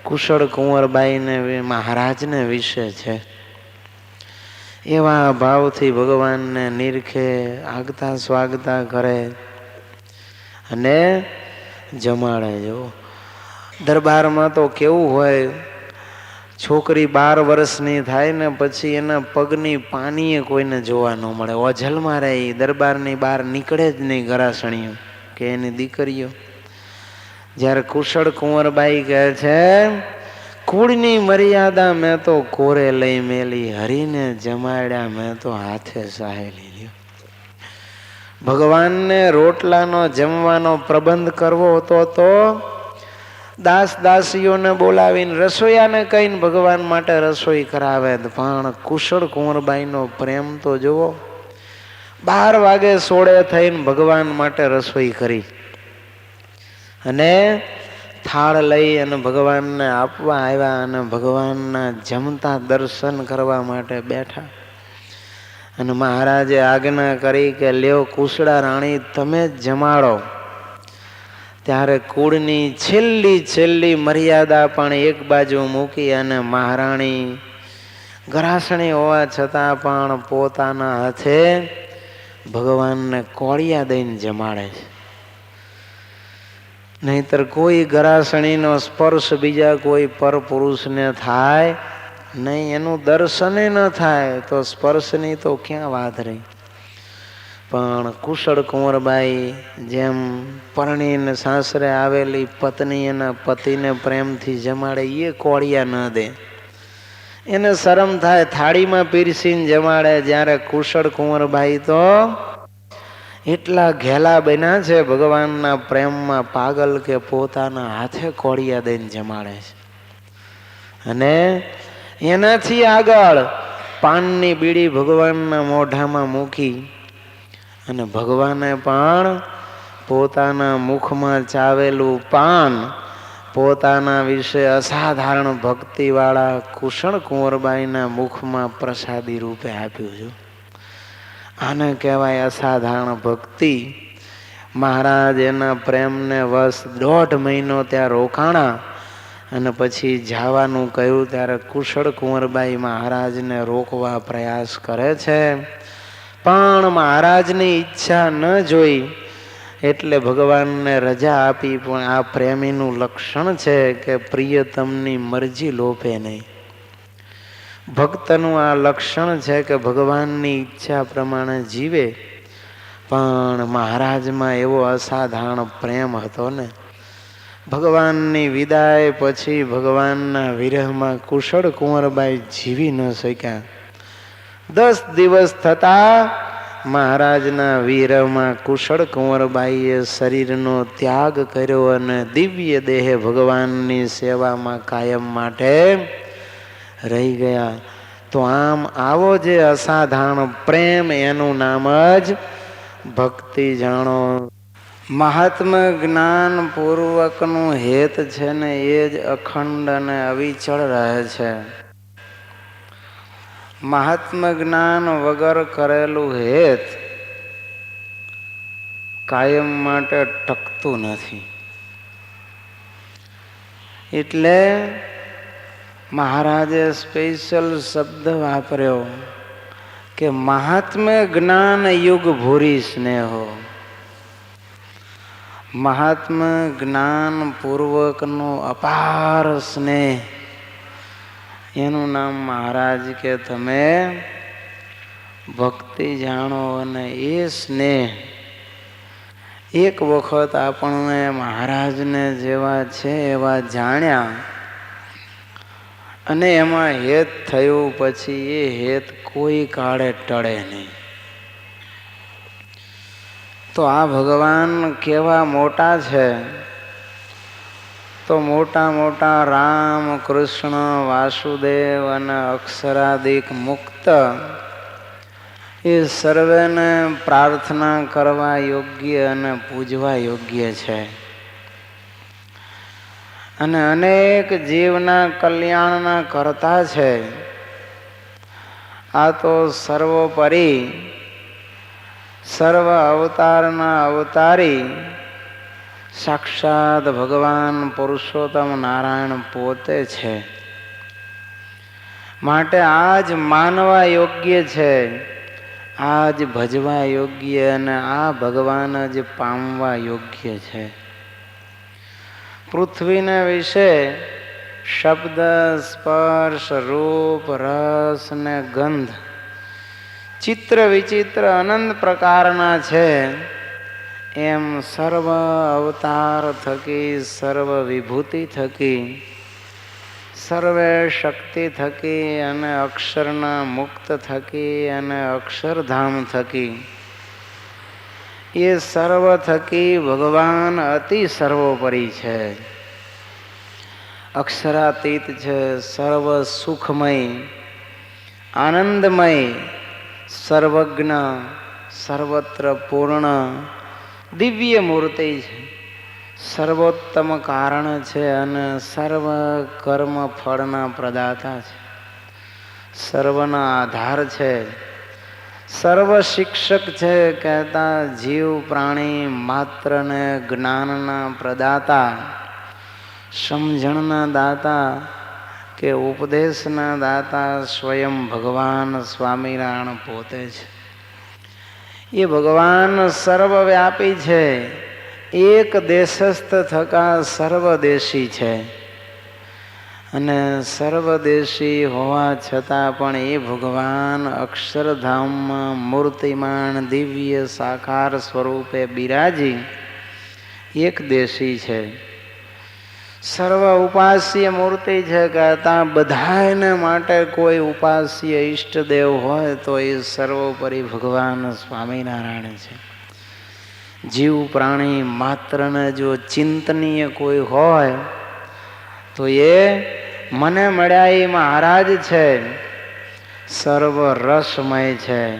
કુશળ કુંવરબાઈને મહારાજને વિશે છે. એવા ભાવથી ભગવાનને નિરખે, આગતા સ્વાગતા કરે અને જમાડે. જો દરબારમાં તો કેવું હોય, છોકરી 12 વર્ષની થાય ને પછી એના પગની પાનીએ કોઈને જોવા ન મળે. ઓઝલમાં રહે, દરબારની બહાર નીકળે જ નહીં ગરાસણીઓ કે એની દીકરીઓ. જ્યારે કુશળ કુંવરબાઈ કહે છે કુળની મર્યાદા મેં તો કોરે લઈ મેલી. હરીને જમાડ્યા મેં તો હાથે સાહેલી. ભગવાનને રોટલાનો જમવાનો પ્રબંધ કરવો હતો તો દાસ દાસીઓને બોલાવીને રસોઈયાને કહીને ભગવાન માટે રસોઈ કરાવે. પણ કુશળ કુંવરબાઈનો પ્રેમ તો જુઓ. 12 વાગે સોળે થઈને ભગવાન માટે રસોઈ કરી અને થાળ લઈ અને ભગવાનને આપવા આવ્યા અને ભગવાનના જમતા દર્શન કરવા માટે બેઠા. અને મહારાજે આજ્ઞા કરી કે લ્યો કુશળા રાણી તમે જ જમાડો. ત્યારે કુળની છેલ્લી મર્યાદા પણ એક બાજુ મૂકી અને મહારાણી ગરાસણી હોવા છતાં પણ પોતાના હાથે ભગવાનને કોળિયા દઈને જમાડે છે. નહીતર કોઈ ગરાસણીનો સ્પર્શ બીજા કોઈ પરપુરુષને થાય નહીં, એનું દર્શન ન થાય તો સ્પર્શની તો ક્યાં વાત રહી. પણ કુશળ કુંવરબાઈ જેમ પરણીને સાસરે આવેલી પત્ની એના પતિને પ્રેમથી જમાડે, એ કોળિયા ન દે. એને શરમ થાય, થાળીમાં પીરસીને જમાડે. જ્યારે કુશળ કુંવરબાઈ તો એટલા ઘેલા બન્યા છે ભગવાનના પ્રેમમાં પાગલ કે પોતાના હાથે કોળિયા દઈને જમાડે છે. અને એનાથી આગળ પાનની બીડી ભગવાનના મોઢામાં મૂકી અને ભગવાને પણ પોતાના મુખમાં ચાવેલું પાન પોતાના વિશે અસાધારણ ભક્તિવાળા કુશળ કુંવરબાઈના મુખમાં પ્રસાદી રૂપે આપ્યું છે. આને કહેવાય અસાધારણ ભક્તિ. મહારાજ એના પ્રેમને વશ 1.5 મહિનો ત્યાં રોકાણા અને પછી જવાનું કહ્યું ત્યારે કુશળ કુંવરબાઈ મહારાજને રોકવા પ્રયાસ કરે છે, પણ મહારાજની ઈચ્છા ન જોઈ એટલે ભગવાનને રજા આપી. પણ આ પ્રેમીનું લક્ષણ છે કે પ્રિયતમની મરજી લોપે નહીં. ભક્તનું આ લક્ષણ છે કે ભગવાનની ઈચ્છા પ્રમાણે જીવે. પણ મહારાજમાં એવો અસાધારણ પ્રેમ હતો ને, ભગવાનની વિદાય પછી ભગવાનના વિરહમાં કુશળ કુંવરબાઈ જીવી ન શક્યા. 10 દિવસ થતા મહારાજના વિરહમાં કુશળ કુંવરબાઈએ શરીરનો ત્યાગ કર્યો અને દિવ્ય દેહે ભગવાનની સેવામાં કાયમ માટે રહી ગયા. તો આમ આવો જે અસાધારણ પ્રેમ, એનું નામ જ ભક્તિ. જાણો, મહાત્મા જ્ઞાન પૂર્વકનું હેત છે ને એ જ અખંડ અને અવિચળ રહે છે. મહાત્મા જ્ઞાન વગર કરેલું હેત કાયમ માટે ટકતું નથી. એટલે મહારાજે સ્પેશિયલ શબ્દ વાપર્યો કે મહાત્મ્ય જ્ઞાન યુગ ભૂરી સ્નેહો. મહાત્મ્ય જ્ઞાન પૂર્વકનો અપાર સ્નેહ, એનું નામ મહારાજ કે તમે ભક્તિ જાણો. અને એ સ્નેહ એક વખત આપણને મહારાજને જેવા છે એવા જાણ્યા અને એમાં હેત થયું, પછી એ હેત કોઈ કાળે ટળે નહીં. તો આ ભગવાન કેવા મોટા છે, તો મોટા મોટા રામ, કૃષ્ણ, વાસુદેવ અને અક્ષરાદિક મુક્ત એ સર્વેને પ્રાર્થના કરવા યોગ્ય અને પૂજવા યોગ્ય છે. અને અનેક જીવના કલ્યાણના કરતા છે. આ તો સર્વોપરી સર્વ અવતારના અવતારી સાક્ષાત ભગવાન પુરુષોત્તમ નારાયણ પોતે છે. માટે આજ માનવા યોગ્ય છે, આજ ભજવા યોગ્ય અને આ ભગવાન જ પામવા યોગ્ય છે. પૃથ્વીને વિશે શબ્દ, સ્પર્શ, રૂપ, રસ ને ગંધ ચિત્ર વિચિત્ર અનંત પ્રકારના છે. એમ સર્વ અવતાર થકી, સર્વ વિભૂતિ થકી, સર્વે શક્તિ થકી અને અક્ષરના મુક્ત થકી અને અક્ષરધામ થકી એ સર્વ થકી ભગવાન અતિ સર્વોપરી છે, અક્ષરાતીત છે, સર્વ સુખમય, આનંદમય, સર્વજ્ઞ, સર્વત્ર પૂર્ણ, દિવ્ય મૂર્તિ છે, સર્વોત્તમ કારણ છે અને સર્વ કર્મ ફળના પ્રદાતા છે, સર્વના આધાર છે, સર્વ શિક્ષક છે, કહેતા જીવ પ્રાણી માત્રને જ્ઞાનના પ્રદાતા, સમજણના દાતા કે ઉપદેશના દાતા સ્વયં ભગવાન સ્વામિનારાયણ પોતે છે. એ ભગવાન સર્વવ્યાપી છે, એક દેશસ્થ થકા સર્વદેશી છે. અને સર્વદેશી હોવા છતાં પણ એ ભગવાન અક્ષરધામમાં મૂર્તિમાન દિવ્ય સાકાર સ્વરૂપે બિરાજી એક દેશી છે. સર્વ ઉપાસ્ય મૂર્તિ છે. કહેતા બધાને માટે કોઈ ઉપાસ્ય ઈષ્ટદેવ હોય તો એ સર્વોપરી ભગવાન સ્વામિનારાયણ છે. જીવ પ્રાણી માત્રને જો ચિંતનીય કોઈ હોય તો એ મને મળ્યા એ મહારાજ છે. સર્વ રસમય છે.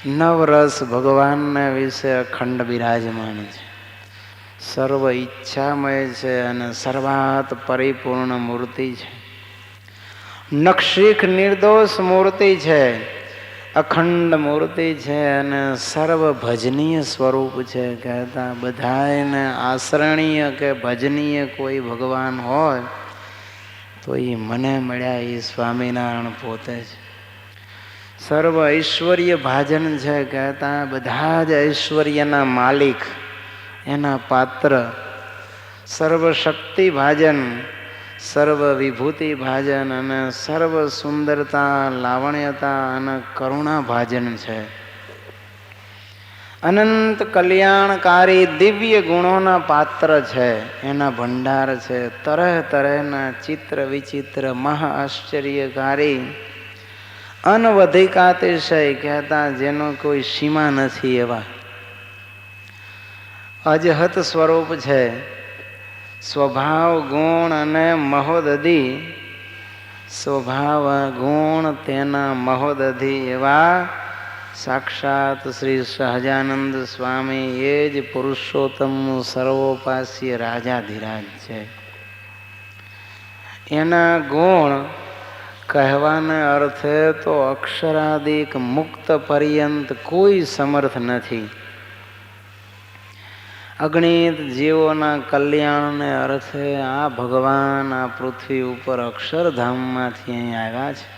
નવરસ ભગવાનને વિશે અખંડ બિરાજમાન છે. સર્વ ઈચ્છામય છે અને સર્વાત પરિપૂર્ણ મૂર્તિ છે. નક્ષીખ નિર્દોષ મૂર્તિ છે. અખંડ મૂર્તિ છે અને સર્વ ભજનીય સ્વરૂપ છે. કહેતા બધાને આશ્રણીય કે ભજનીય કોઈ ભગવાન હોય તો એ મને મળ્યા એ સ્વામિનારાયણ પોતે છે. સર્વ ઐશ્વર્ય ભાજન છે. કહેતા બધા જ ઐશ્વર્યના માલિક એના પાત્ર. સર્વ શક્તિ ભાજન, સર્વ વિભૂતિ ભાજન અને સર્વ સુંદરતા, લાવણ્યતા અને કરુણા ભાજન છે. અનંત કલ્યાણકારી દિવ્ય ગુણોના પાત્ર છે. એના ભંડાર છે. તરહ તરહના ચિત્ર વિચિત્ર મહા આશ્ચર્યકારી અનવધિકાતિશય. કહેતા જેનો કોઈ સીમા નથી એવા અજહત સ્વરૂપ છે. સ્વભાવ ગુણ અને મહોદધિ. સ્વભાવ ગુણ તેના મહોદધિ એવા સાક્ષાત શ્રી સહજાનંદ સ્વામી એ જ પુરુષોત્તમ સર્વોપાસ્ય રાજાધિરાજ છે. એના ગુણ કહેવાને અર્થે તો અક્ષરાદિક મુક્ત પર્યંત કોઈ સમર્થ નથી. અગણિત જીવોના કલ્યાણને અર્થે આ ભગવાન આ પૃથ્વી ઉપર અક્ષરધામમાંથી અહીં આવ્યા છે.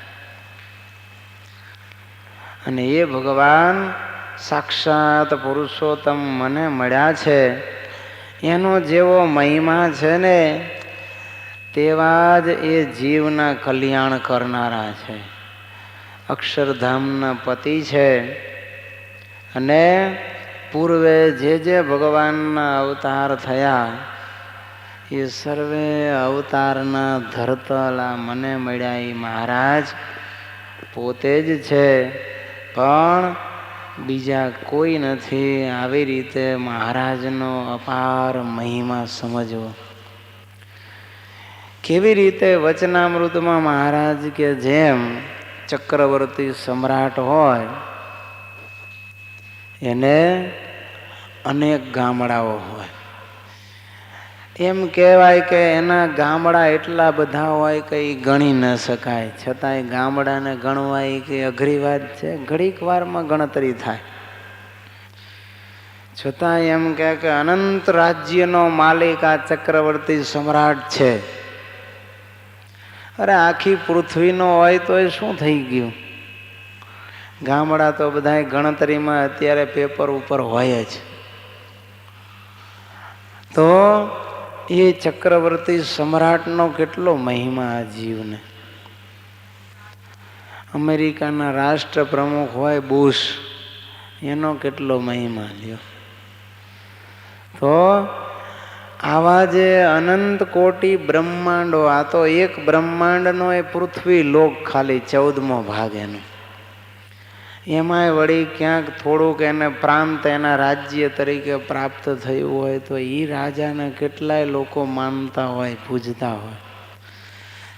અને એ ભગવાન સાક્ષાત પુરુષોત્તમ મને મળ્યા છે. એનો જેવો મહિમા છે ને તેવા જ એ જીવના કલ્યાણ કરનારા છે. અક્ષરધામના પતિ છે. અને પૂર્વે જે ભગવાનના અવતાર થયા એ સર્વે અવતારના ધરતલા મને મળ્યા એ મહારાજ પોતે જ છે. પણ બીજા કોઈ નથી. આવી રીતે મહારાજનો અપાર મહિમા સમજવો. કેવી રીતે વચનામૃતમાં મહારાજ કે જેમ ચક્રવર્તી સમ્રાટ હોય એને અનેક ગામડાઓ હોય. એમ કહેવાય કે એના ગામડા એટલા બધા હોય કે એ ગણી ન શકાય. છતાંય ગામડાને ગણવા એ કે અઘરી વાત છે. ઘડીક વારમાં ગણતરી થાય. છતાં એમ કે અનંત રાજ્યનો માલિક આ ચક્રવર્તી સમ્રાટ છે. અરે આખી પૃથ્વીનો હોય તો એ શું થઈ ગયું. ગામડા તો બધા ગણતરીમાં અત્યારે પેપર ઉપર હોય જ. તો એ ચક્રવર્તી સમ્રાટનો કેટલો મહિમા આ જીવને. અમેરિકાના રાષ્ટ્ર પ્રમુખ હોય બુશ, એનો કેટલો મહિમા લ્યો. તો આવા જે અનંત કોટી બ્રહ્માંડો, આ તો એક બ્રહ્માંડનો એ પૃથ્વી લોક ખાલી 14મો ભાગ એનો. એમાંય વળી ક્યાંક થોડુંક એને પ્રાંત એના રાજ્ય તરીકે પ્રાપ્ત થયું હોય તો એ રાજાને કેટલાય લોકો માનતા હોય, પૂજતા હોય.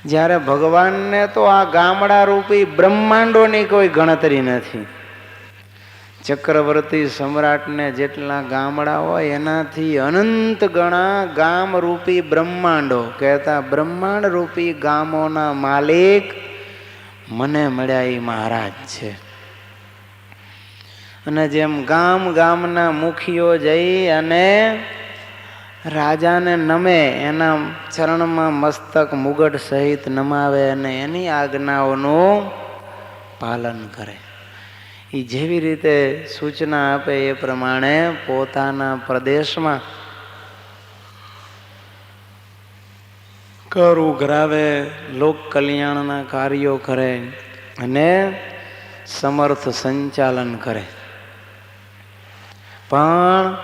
જ્યારે ભગવાનને તો આ ગામડા રૂપી બ્રહ્માંડોની કોઈ ગણતરી નથી. ચક્રવર્તી સમ્રાટને જેટલા ગામડા હોય એનાથી અનંત ગણા ગામ રૂપી બ્રહ્માંડો. કહેતા બ્રહ્માંડ રૂપી ગામોના માલિક મને મળ્યા એ મહારાજ છે. અને જેમ ગામ ગામના મુખીઓ જઈ અને રાજાને નમે, એના ચરણમાં મસ્તક મુગટ સહિત નમાવે અને એની આજ્ઞાઓનું પાલન કરે. એ જેવી રીતે સૂચના આપે એ પ્રમાણે પોતાના પ્રદેશમાં કર ઉઘરાવે, લોક કલ્યાણના કાર્યો કરે અને સમર્થ સંચાલન કરે. પણ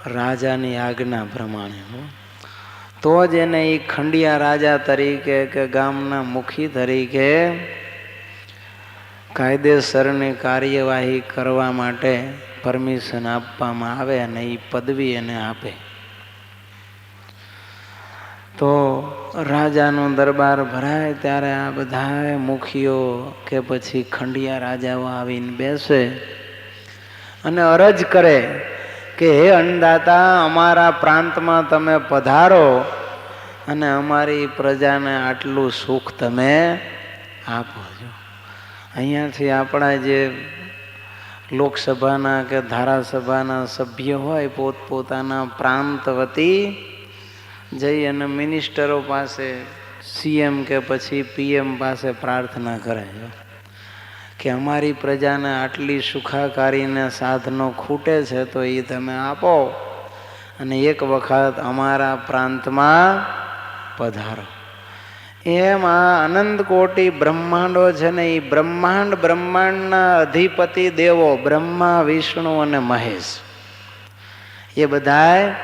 રાજાની આજ્ઞા પ્રમાણે. તો જ એને એ ખંડિયા રાજા તરીકે કે ગામના મુખી તરીકે કાયદેસરની કાર્યવાહી કરવા માટે પરમિશન આપવામાં આવે અને એ પદવી એને આપે. તો રાજાનો દરબાર ભરાય ત્યારે આ બધા મુખીઓ કે પછી ખંડિયા રાજાઓ આવીને બેસે અને અરજ કરે કે હે અન્નદાતા, અમારા પ્રાંતમાં તમે પધારો અને અમારી પ્રજાને આટલું સુખ તમે આપો છો. અહીંયાથી આપણા જે લોકસભાના કે ધારાસભાના સભ્ય હોય પોતપોતાના પ્રાંત વતી જઈ અને મિનિસ્ટરો પાસે, સીએમ કે પછી પીએમ પાસે પ્રાર્થના કરે છે કે અમારી પ્રજાને આટલી સુખાકારીને સાધનો ખૂટે છે તો એ તમે આપો અને એક વખત અમારા પ્રાંતમાં પધારો. એમ આ અનંત કોટી બ્રહ્માંડો છે ને, એ બ્રહ્માંડના અધિપતિ દેવો બ્રહ્મા, વિષ્ણુ અને મહેશ, એ બધાય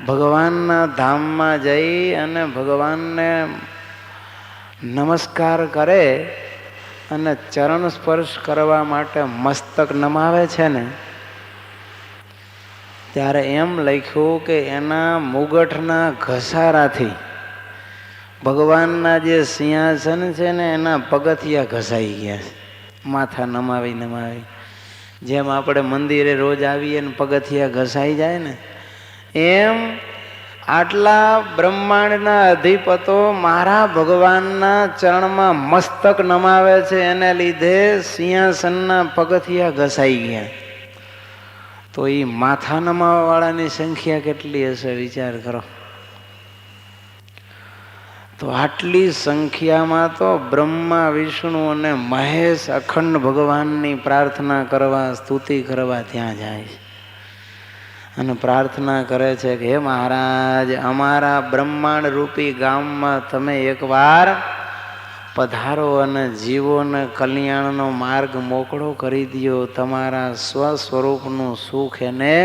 ભગવાનના ધામમાં જઈ અને ભગવાનને નમસ્કાર કરે અને ચરણ સ્પર્શ કરવા માટે મસ્તક નમાવે છે ને, ત્યારે એમ લખ્યું કે એના મુગટના ઘસારાથી ભગવાનના જે સિંહાસન છે ને એના પગથિયા ઘસાઈ ગયા છે. માથા નમાવી નમાવી, જેમ આપણે મંદિરે રોજ આવીએ ને પગથિયા ઘસાઈ જાય ને, એમ આટલા બ્રહ્માંડના અધિપતો મારા ભગવાનના ચરણમાં મસ્તક નમાવે છે, એને લીધે સિંહાસનના પગથિયા ઘસાઈ ગયા. તો એ માથા નમાવા વાળાની સંખ્યા કેટલી હશે વિચાર કરો. તો આટલી સંખ્યામાં તો બ્રહ્મા, વિષ્ણુ અને મહેશ અખંડ ભગવાનની પ્રાર્થના કરવા, સ્તુતિ કરવા ત્યાં જાય છે અને પ્રાર્થના કરે છે કે હે મહારાજ, અમારા બ્રહ્માંડ રૂપી ગામમાં તમે એકવાર પધારો અને જીવોને કલ્યાણનો માર્ગ મોકળો કરી દો. તમારા સ્વસ્વરૂપનું સુખ એને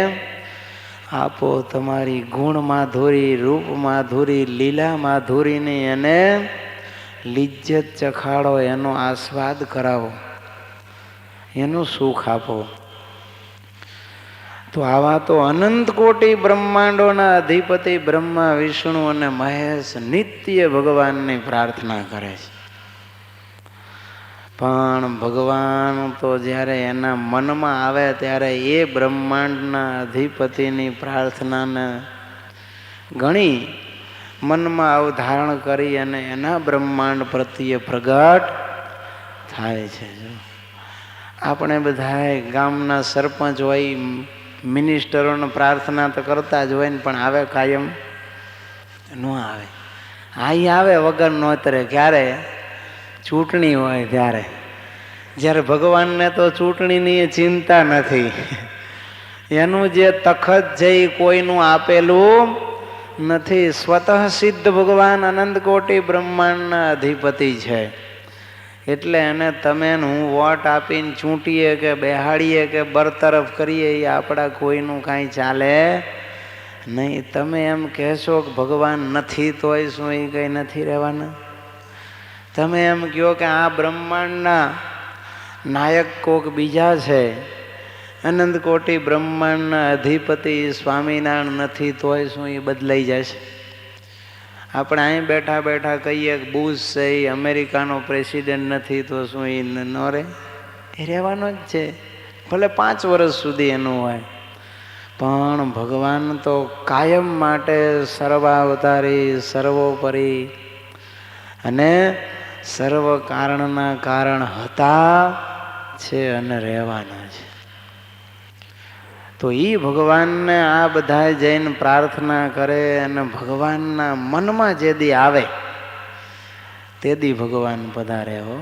આપો. તમારી ગુણ માધુરી, રૂપ માધુરી, લીલા માધુરીની એને લિજ્જત ચખાડો, એનો આસ્વાદ કરાવો, એનું સુખ આપો. તો આવા તો અનંત કોટી બ્રહ્માંડોના અધિપતિ બ્રહ્મા, વિષ્ણુ અને મહેશ નિત્ય ભગવાનની પ્રાર્થના કરે છે. પણ ભગવાન તો જ્યારે એના મનમાં આવે ત્યારે એ બ્રહ્માંડના અધિપતિની પ્રાર્થનાને ગણી મનમાં અવધારણ કરી અને એના બ્રહ્માંડ પ્રત્યે પ્રગટ થાય છે. આપણે બધા ગામના સરપંચ હોય, મિનિસ્ટરોને પ્રાર્થના તો કરતા જ હોય ને, પણ આવે કાયમ ન આવે. અહીં આવે વગર નોતરે. ક્યારે? ચૂંટણી હોય ત્યારે. જ્યારે ભગવાનને તો ચૂંટણીની ચિંતા નથી. એનું જે તખત છે એ કોઈનું આપેલું નથી. સ્વતઃ સિદ્ધ ભગવાન અનંત કોટી બ્રહ્માંડના અધિપતિ છે. એટલે એને તમે હું વોટ આપીને ચૂંટીએ કે બેહાડીએ કે બરતરફ કરીએ એ આપણા કોઈનું કાંઈ ચાલે નહીં. તમે એમ કહેશો કે ભગવાન નથી તોય શું એ કંઈ નથી રહેવાના? તમે એમ કહો કે આ બ્રહ્માંડના નાયક કોક બીજા છે, અનંત કોટી બ્રહ્માંડના અધિપતિ સ્વામિનારાયણ નથી તોય શું એ બદલાઈ જશે? આપણે અહીં બેઠા બેઠા કહીએ કે બુશ છે એ અમેરિકાનો પ્રેસિડેન્ટ નથી તો શું એ ન રહે? એ રહેવાનો જ છે, ભલે 5 વર્ષ સુધી એનું હોય. પણ ભગવાન તો કાયમ માટે સર્વાવતારી, સર્વોપરી અને સર્વ કારણના કારણ હતા છે અને રહેવાના છે. તો એ ભગવાનને આ બધા જઈને પ્રાર્થના કરે અને ભગવાનના મનમાં જે દી આવે તે દી ભગવાન પધારે હો.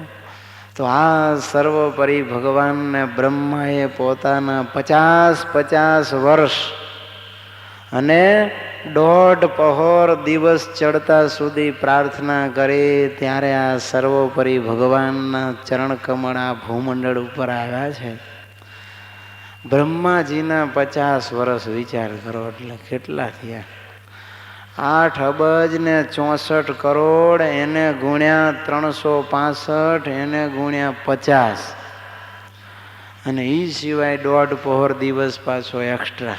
તો આ સર્વોપરી ભગવાનને બ્રહ્માએ પોતાના 50 વર્ષ અને 1.5 પહોર દિવસ ચડતા સુધી પ્રાર્થના કરી. ત્યારે આ સર્વોપરી ભગવાનના ચરણ કમળ આ ભૂમંડળ ઉપર આવ્યા છે. બ્રહ્માજીના 50 વર્ષ વિચાર કરો એટલે કેટલા થયા? 8 અબજ ને 64 કરોડ, એને ગુણ્યા 365, એને ગુણ્યા 50, અને એ સિવાય 1.5 પહોર દિવસ પાછો એક્સ્ટ્રા.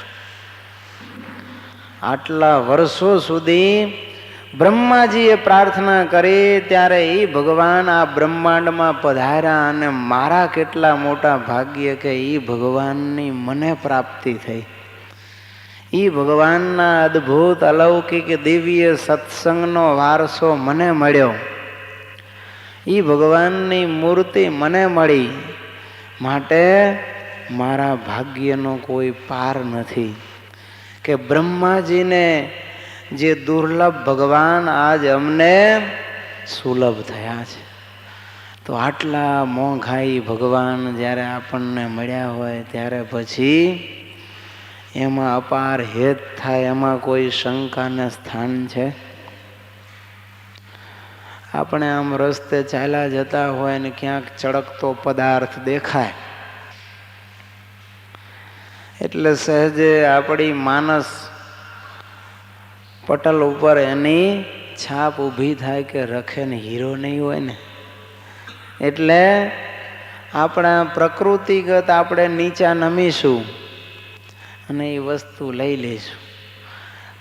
આટલા વર્ષો સુધી બ્રહ્માજીએ પ્રાર્થના કરી ત્યારે એ ભગવાન આ બ્રહ્માંડમાં પધાર્યા, અને મારા કેટલા મોટા ભાગ્ય કે એ ભગવાનની મને પ્રાપ્તિ થઈ. એ ભગવાનના અદ્ભુત અલૌકિક દિવ્ય સત્સંગનો વારસો મને મળ્યો. એ ભગવાનની મૂર્તિ મને મળી. માટે મારા ભાગ્યનો કોઈ પાર નથી કે બ્રહ્માજીને જે દુર્લભ ભગવાન આજ અમને સુલભ થયા છે. તો આટલા મોંઘાઈ ભગવાન જ્યારે આપણને મળ્યા હોય ત્યારે પછી એમાં અપાર હેત થાય, એમાં કોઈ શંકાને સ્થાન છે? આપણે આમ રસ્તે ચાલ્યા જતા હોય ને ક્યાંક ચળકતો પદાર્થ દેખાય એટલે સહેજે આપણી માનસ પટલ ઉપર એની છાપ ઊભી થાય કે રખે ને હીરો નહીં હોય ને, એટલે આપણા પ્રકૃતિગત આપણે નીચા નમીશું અને એ વસ્તુ લઈ લઈશું.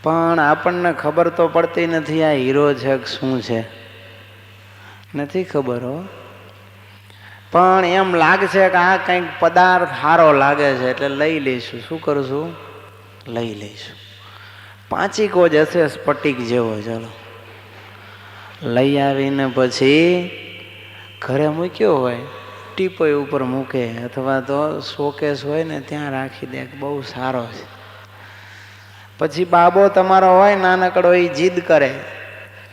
પણ આપણને ખબર તો પડતી નથી આ હીરો છે કે શું છે, નથી ખબર હો. પણ એમ લાગશે કે આ કંઈક પદાર્થ સારો લાગે છે એટલે લઈ લઈશું. શું કરશું? લઈ લઈશું. પાંચીકો જ હશે સ્ફટિક જેવો, ચલો લઈ આવીને પછી ઘરે મૂક્યો હોય, ટીપોય ઉપર મૂકે અથવા તો શોકેસ હોય ને ત્યાં રાખી દે, બહુ સારો છે. પછી બાબો તમારો હોય નાનકડો, એ જીદ કરે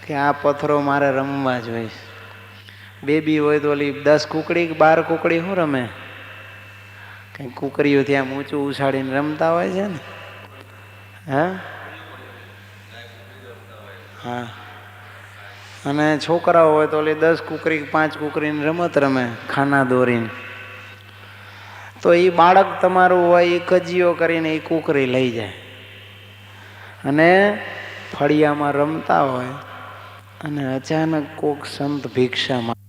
કે આ પથ્થરો મારે રમવા જોઈએ. બેબી હોય તો ઓલી 10 કુકડી 12 કુકડી શું રમે, કઈ કુકરીઓ ત્યાં ઊંચું ઉછાળીને રમતા હોય છે ને. હા, અને છોકરાઓ હોય તો ઓલી 10 કુકરી 5 કુકરીની રમત રમે ખાના દોરીને. તો એ બાળક તમારું હોય એ કજીયો કરીને એ કુકરી લઈ જાય અને ફળિયામાં રમતા હોય અને અચાનક કોક સંત ભિક્ષામાં